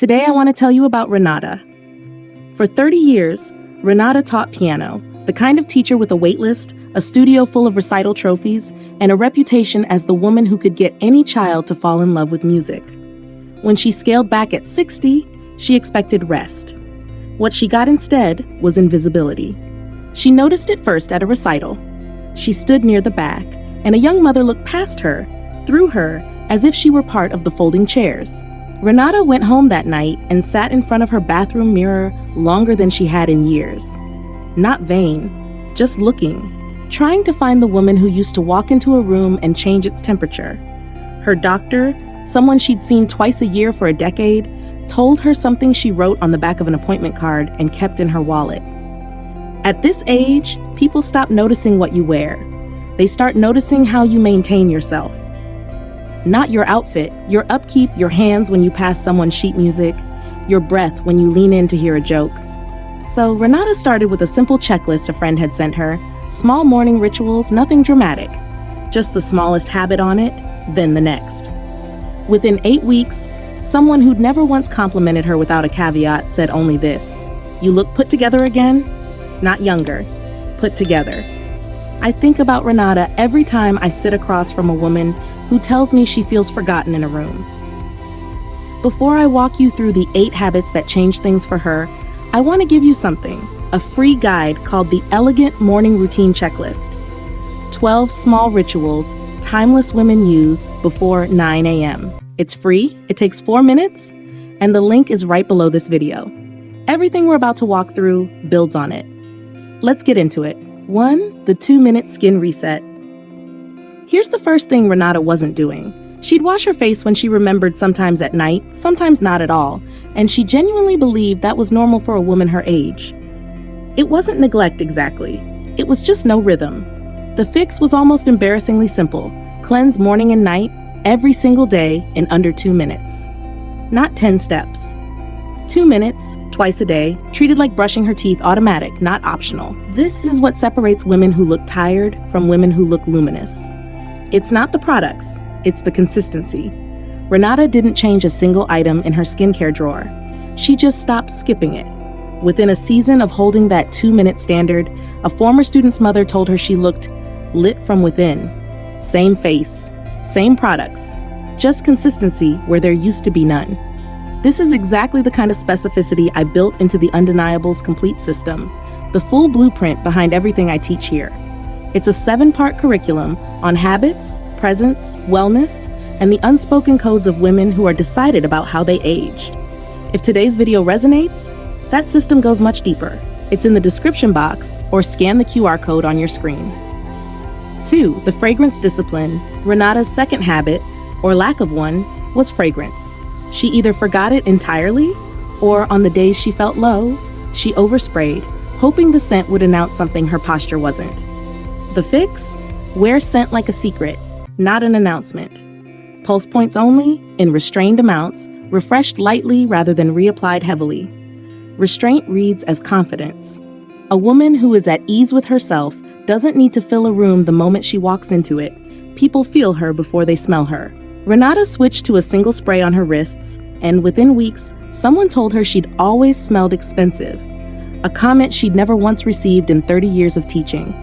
Today I want to tell you about Renata. For 30 years, Renata taught piano, the kind of teacher with a waitlist, a studio full of recital trophies, and a reputation as the woman who could get any child to fall in love with music. When she scaled back at 60, she expected rest. What she got instead was invisibility. She noticed it first at a recital. She stood near the back, and a young mother looked past her, through her, as if she were part of the folding chairs. Renata went home that night and sat in front of her bathroom mirror longer than she had in years. Not vain, just looking, trying to find the woman who used to walk into a room and change its temperature. Her doctor, someone she'd seen twice a year for a decade, told her something she wrote on the back of an appointment card and kept in her wallet. At this age, people stop noticing what you wear. They start noticing how you maintain yourself. Not your outfit, your upkeep, your hands when you pass someone sheet music, your breath when you lean in to hear a joke. So Renata started with a simple checklist a friend had sent her, small morning rituals, nothing dramatic. Just the smallest habit on it, then the next. Within 8 weeks, someone who'd never once complimented her without a caveat said only this: "You look put together again?" Not younger, put together. I think about Renata every time I sit across from a woman who tells me she feels forgotten in a room. Before I walk you through the 8 habits that change things for her, I want to give you something, a free guide called the Elegant Morning Routine Checklist. 12 small rituals timeless women use before 9 a.m. It's free, it takes 4 minutes, and the link is right below this video. Everything we're about to walk through builds on it. Let's get into it. 1. The 2-minute skin reset. Here's the first thing Renata wasn't doing. She'd wash her face when she remembered, sometimes at night, sometimes not at all, and she genuinely believed that was normal for a woman her age. It wasn't neglect exactly. It was just no rhythm. The fix was almost embarrassingly simple. Cleanse morning and night, every single day, in under 2 minutes. Not 10 steps. 2 minutes, twice a day, treated like brushing her teeth, automatic, not optional. This is what separates women who look tired from women who look luminous. It's not the products, it's the consistency. Renata didn't change a single item in her skincare drawer. She just stopped skipping it. Within a season of holding that 2-minute standard, a former student's mother told her she looked lit from within. Same face, same products, just consistency where there used to be none. This is exactly the kind of specificity I built into the Undeniables Complete system, the full blueprint behind everything I teach here. It's a 7-part curriculum on habits, presence, wellness, and the unspoken codes of women who are decided about how they age. If today's video resonates, that system goes much deeper. It's in the description box or scan the QR code on your screen. 2. The fragrance discipline. Renata's second habit, or lack of one, was fragrance. She either forgot it entirely, or on the days she felt low, she oversprayed, hoping the scent would announce something her posture wasn't. The fix? Wear scent like a secret, not an announcement. Pulse points only, in restrained amounts, refreshed lightly rather than reapplied heavily. Restraint reads as confidence. A woman who is at ease with herself doesn't need to fill a room the moment she walks into it. People feel her before they smell her. Renata switched to a single spray on her wrists, and within weeks, someone told her she'd always smelled expensive, a comment she'd never once received in 30 years of teaching.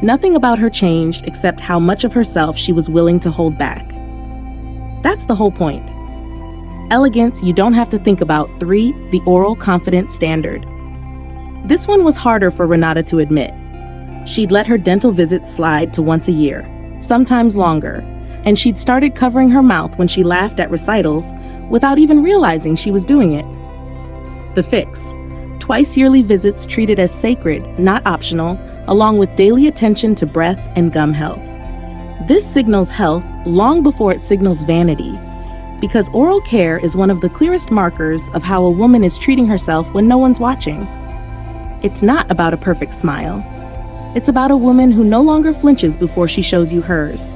Nothing about her changed except how much of herself she was willing to hold back. That's the whole point. Elegance you don't have to think about. 3. The Oral Confidence Standard. This one was harder for Renata to admit. She'd let her dental visits slide to once a year, sometimes longer, and she'd started covering her mouth when she laughed at recitals without even realizing she was doing it. The fix: twice yearly visits treated as sacred, not optional, along with daily attention to breath and gum health. This signals health long before it signals vanity, because oral care is one of the clearest markers of how a woman is treating herself when no one's watching. It's not about a perfect smile. It's about a woman who no longer flinches before she shows you hers.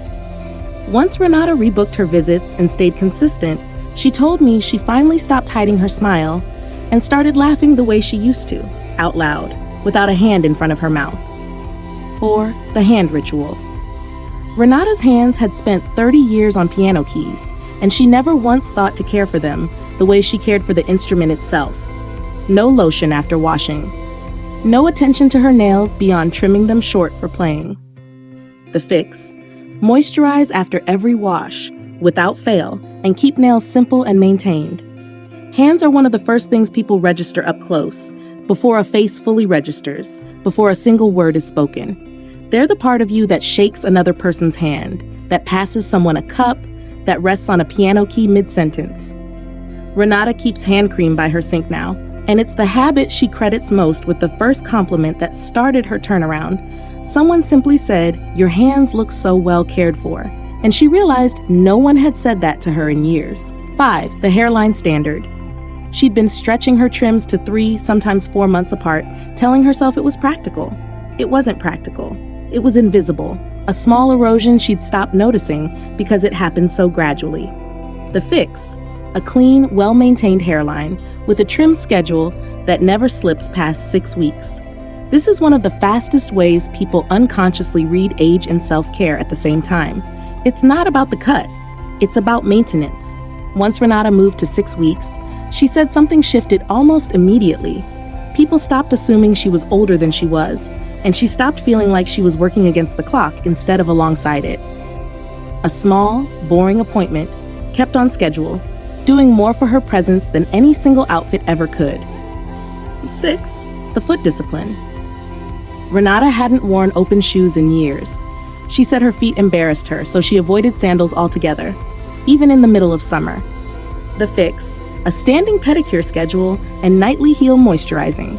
Once Renata rebooked her visits and stayed consistent, she told me she finally stopped hiding her smile and started laughing the way she used to, out loud, without a hand in front of her mouth. 4. The hand ritual. Renata's hands had spent 30 years on piano keys, and she never once thought to care for them, the way she cared for the instrument itself. No lotion after washing. No attention to her nails beyond trimming them short for playing. The fix: moisturize after every wash, without fail, and keep nails simple and maintained. Hands are one of the first things people register up close, before a face fully registers, before a single word is spoken. They're the part of you that shakes another person's hand, that passes someone a cup, that rests on a piano key mid-sentence. Renata keeps hand cream by her sink now, and it's the habit she credits most with the first compliment that started her turnaround. Someone simply said, "Your hands look so well cared for," and she realized no one had said that to her in years. 5. The Hairline Standard. She'd been stretching her trims to 3, sometimes 4 months apart, telling herself it was practical. It wasn't practical. It was invisible. A small erosion she'd stopped noticing because it happened so gradually. The fix: a clean, well-maintained hairline with a trim schedule that never slips past 6 weeks. This is one of the fastest ways people unconsciously read age and self-care at the same time. It's not about the cut. It's about maintenance. Once Renata moved to 6 weeks, she said something shifted almost immediately. People stopped assuming she was older than she was, and she stopped feeling like she was working against the clock instead of alongside it. A small, boring appointment, kept on schedule, doing more for her presence than any single outfit ever could. 6. The foot discipline. Renata hadn't worn open shoes in years. She said her feet embarrassed her, so she avoided sandals altogether, even in the middle of summer. The fix: a standing pedicure schedule and nightly heel moisturizing.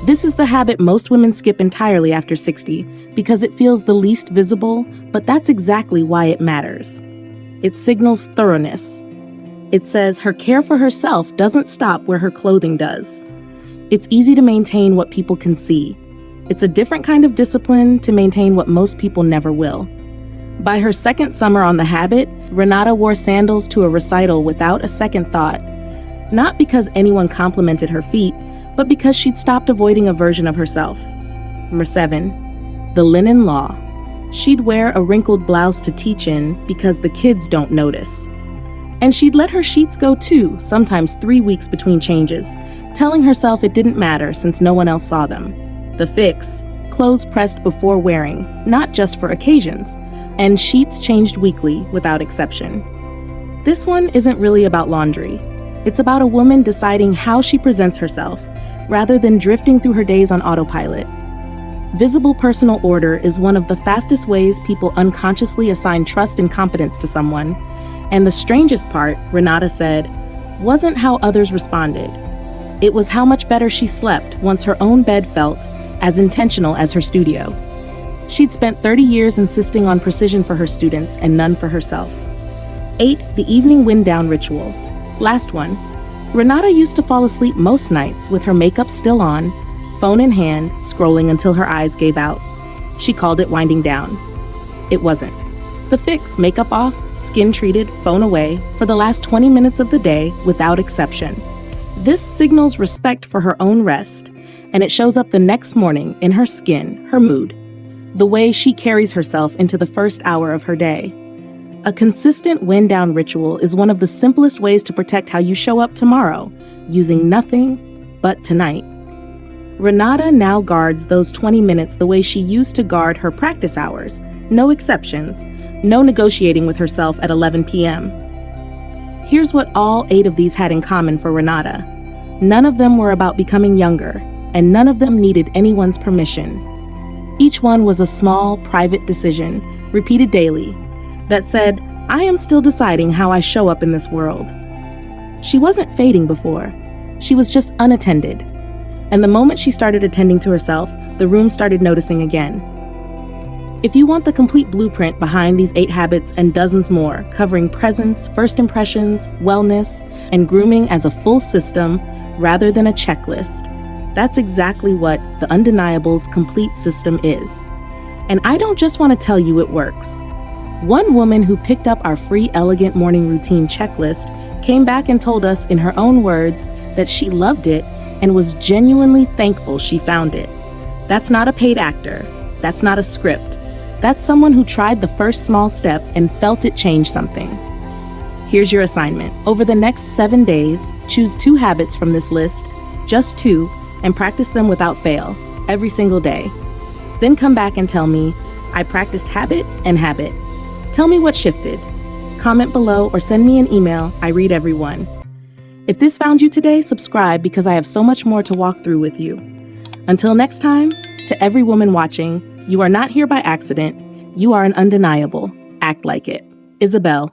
This is the habit most women skip entirely after 60 because it feels the least visible, but that's exactly why it matters. It signals thoroughness. It says her care for herself doesn't stop where her clothing does. It's easy to maintain what people can see. It's a different kind of discipline to maintain what most people never will. By her second summer on the habit, Renata wore sandals to a recital without a second thought. Not because anyone complimented her feet, but because she'd stopped avoiding a version of herself. Number 7. The linen law. She'd wear a wrinkled blouse to teach in because the kids don't notice. And she'd let her sheets go too, sometimes 3 weeks between changes, telling herself it didn't matter since no one else saw them. The fix: clothes pressed before wearing, not just for occasions, and sheets changed weekly without exception. This one isn't really about laundry. It's about a woman deciding how she presents herself, rather than drifting through her days on autopilot. Visible personal order is one of the fastest ways people unconsciously assign trust and competence to someone, and the strangest part, Renata said, wasn't how others responded. It was how much better she slept once her own bed felt as intentional as her studio. She'd spent 30 years insisting on precision for her students and none for herself. 8. The evening wind down ritual. Last one. Renata used to fall asleep most nights with her makeup still on, phone in hand, scrolling until her eyes gave out. She called it winding down. It wasn't. The fix: makeup off, skin treated, phone away, for the last 20 minutes of the day without exception. This signals respect for her own rest, and it shows up the next morning in her skin, her mood, the way she carries herself into the first hour of her day. A consistent wind-down ritual is one of the simplest ways to protect how you show up tomorrow, using nothing but tonight. Renata now guards those 20 minutes the way she used to guard her practice hours. No exceptions, no negotiating with herself at 11 p.m. Here's what all 8 of these had in common for Renata. None of them were about becoming younger, and none of them needed anyone's permission. Each one was a small, private decision, repeated daily, that said, I am still deciding how I show up in this world. She wasn't fading before. She was just unattended. And the moment she started attending to herself, the room started noticing again. If you want the complete blueprint behind these 8 habits and dozens more, covering presence, first impressions, wellness, and grooming as a full system rather than a checklist, that's exactly what the Undeniable's complete system is. And I don't just want to tell you it works. One woman who picked up our free Elegant Morning Routine checklist came back and told us in her own words that she loved it and was genuinely thankful she found it. That's not a paid actor. That's not a script. That's someone who tried the first small step and felt it change something. Here's your assignment. Over the next 7 days, choose 2 habits from this list, just 2, and practice them without fail, every single day. Then come back and tell me, I practiced habit and habit. Tell me what shifted. Comment below or send me an email. I read every one. If this found you today, subscribe because I have so much more to walk through with you. Until next time, to every woman watching, you are not here by accident. You are an undeniable. Act like it. Isabel.